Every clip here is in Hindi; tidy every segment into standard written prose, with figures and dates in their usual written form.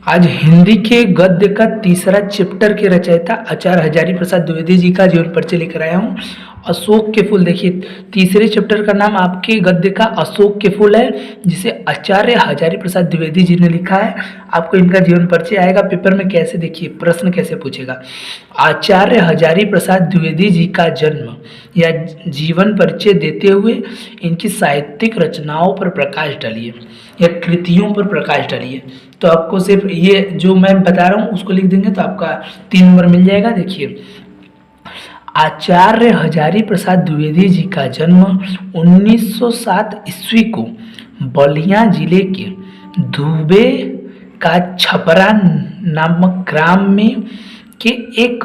आज हिंदी के गद्य का तीसरा चैप्टर के रचयिता आचार्य हजारी प्रसाद द्विवेदी जी का जीवन परिचय लेकर आया हूँ। अशोक के फूल, देखिए तीसरे चैप्टर का नाम आपके गद्य का अशोक के फूल है, जिसे आचार्य हजारी प्रसाद द्विवेदी जी ने लिखा है। आपको इनका जीवन परिचय आएगा पेपर में, कैसे देखिए प्रश्न कैसे पूछेगा। आचार्य हजारी प्रसाद द्विवेदी जी का जन्म या जीवन परिचय देते हुए इनकी साहित्यिक रचनाओं पर प्रकाश डालिए या कृतियों पर प्रकाश डालिए। तो आपको सिर्फ ये जो मैं बता रहा हूँ उसको लिख देंगे तो आपका 3 नंबर मिल जाएगा। देखिए, आचार्य हजारी प्रसाद द्विवेदी जी का जन्म 1907 ईस्वी को बलिया जिले के दुबे का छपरा नामक ग्राम में के एक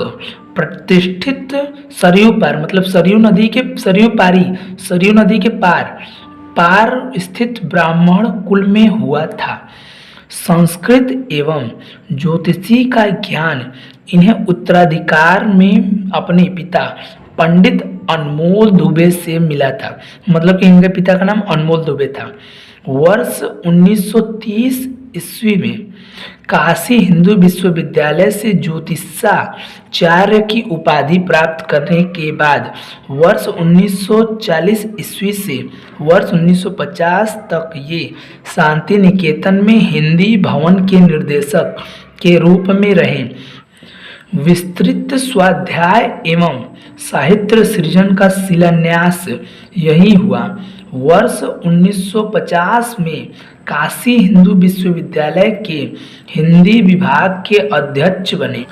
प्रतिष्ठित सरयू पार, मतलब सरयू नदी के सरयू नदी के पार स्थित ब्राह्मण कुल में हुआ था। संस्कृत एवं ज्योतिषी का ज्ञान इन्हें उत्तराधिकार में अपने पिता पंडित अनमोल दुबे से मिला था। मतलब कि इनके पिता का नाम अनमोल दुबे था। वर्ष 1930 ईस्वी में काशी हिंदू विश्वविद्यालय से ज्योतिषाचार्य की उपाधि प्राप्त करने के बाद वर्ष 1940 ईस्वी से वर्ष 1950 तक ये शांति निकेतन में हिंदी भवन के निर्देशक के रूप में रहे। विस्तृत स्वाध्याय एवं साहित्य सृजन का शिलान्यास यही हुआ। वर्ष 1950 में काशी हिंदू विश्वविद्यालय के हिंदी विभाग के अध्यक्ष बने।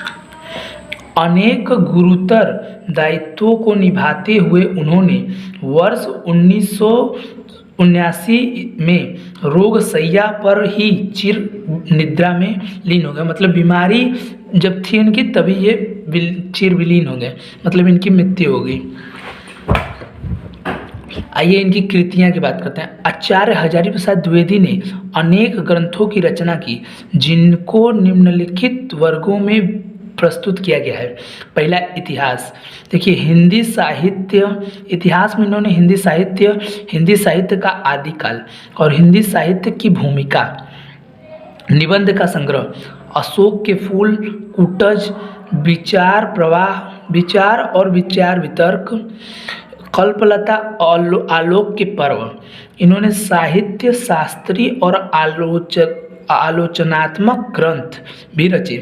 अनेक गुरुतर दायित्वों को निभाते हुए उन्होंने वर्ष 1979 में रोग शैया पर ही चिर निद्रा में लीन हो गए। मतलब बीमारी जब थी इनकी तभी ये चिर विलीन हो गए, मतलब इनकी मृत्यु हो गई। आइए इनकी कृतियां की बात करते हैं। आचार्य हजारी प्रसाद द्विवेदी ने अनेक ग्रंथों की रचना की, जिनको निम्नलिखित वर्गों में प्रस्तुत किया गया है। पहला, इतिहास। देखिए, हिंदी साहित्य इतिहास में इन्होंने हिंदी साहित्य का आदिकाल और हिंदी साहित्य की भूमिका, निबंध का संग्रह, अशोक के फूल, कुटज, विचार प्रवाह, विचार और विचार वितर्क, कल्पलता, आलोक के पर्व, इन्होंने साहित्य शास्त्री और आलोचनात्मक ग्रंथ भी रचे।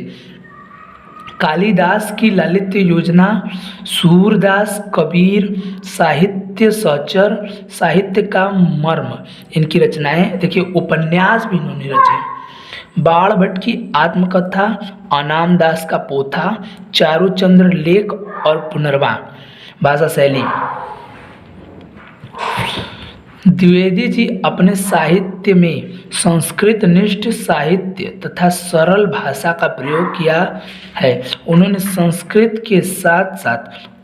कालिदास की ललित योजना, सूरदास, कबीर, साहित्य सहचर, साहित्य का मर्म, इनकी रचनाएं। देखिए, उपन्यास भी इन्होंने रचे। बाण भट्ट की आत्मकथा, अनाम दास का पोथा, चारुचंद्र लेख और पुनर्वा। भाषा शैली, द्विवेदी जी अपने साहित्य में संस्कृत निष्ठ साहित्य तथा सरल भाषा का प्रयोग किया है। उन्होंने संस्कृत के साथ साथ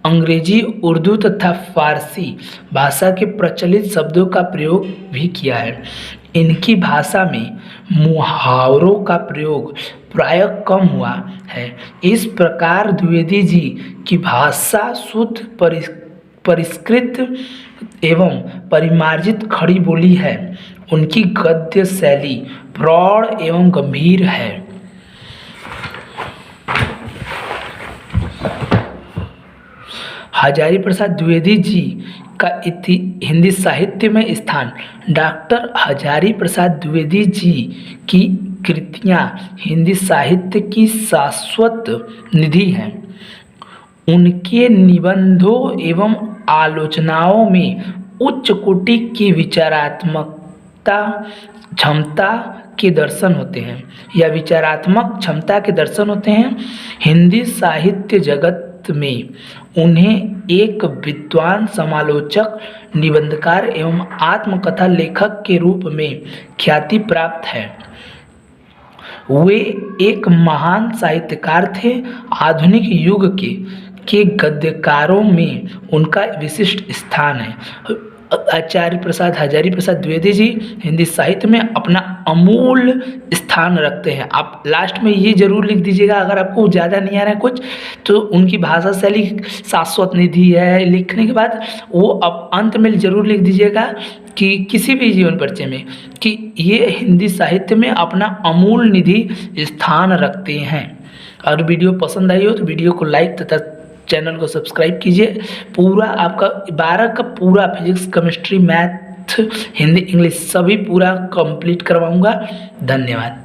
अंग्रेजी, उर्दू तथा फारसी भाषा के प्रचलित शब्दों का प्रयोग भी किया है। इनकी भाषा में मुहावरों का प्रयोग प्रायः कम हुआ है। इस प्रकार द्विवेदी जी की भाषा शुद्ध, परिष्कृत एवं परिमार्जित खड़ी बोली है। उनकी गद्य शैली प्रौढ़ एवं गंभीर है। हजारी प्रसाद द्विवेदी जी का हिंदी साहित्य में स्थान। डॉक्टर हजारी प्रसाद द्विवेदी जी की कृतियां हिंदी साहित्य की शाश्वत निधि हैं। उनके निबंधों एवं आलोचनाओं में उच्च कोटि की विचारात्मकता क्षमता के दर्शन होते हैं या विचारात्मक क्षमता के दर्शन होते हैं। हिंदी साहित्य जगत में उन्हें एक विद्वान समालोचक, निबंधकार एवं आत्मकथा लेखक के रूप में ख्याति प्राप्त है। वे एक महान साहित्यकार थे। आधुनिक युग के गद्यकारों में उनका विशिष्ट स्थान है। आचार्य प्रसाद हजारी प्रसाद द्विवेदी जी हिंदी साहित्य में अपना अमूल स्थान रखते हैं। आप लास्ट में ये जरूर लिख दीजिएगा, अगर आपको ज़्यादा नहीं आ रहा है कुछ तो उनकी भाषा शैली शाश्वत निधि है, लिखने के बाद वो अब अंत में जरूर लिख दीजिएगा कि किसी भी जीवन परिचय में कि ये हिंदी साहित्य में अपना अमूल निधि स्थान रखते हैं। और वीडियो पसंद आई हो तो वीडियो को लाइक तथा चैनल को सब्सक्राइब कीजिए। पूरा आपका 12 का पूरा physics, chemistry, math, Hindi, English सभी पूरा कंप्लीट करवाऊंगा। धन्यवाद।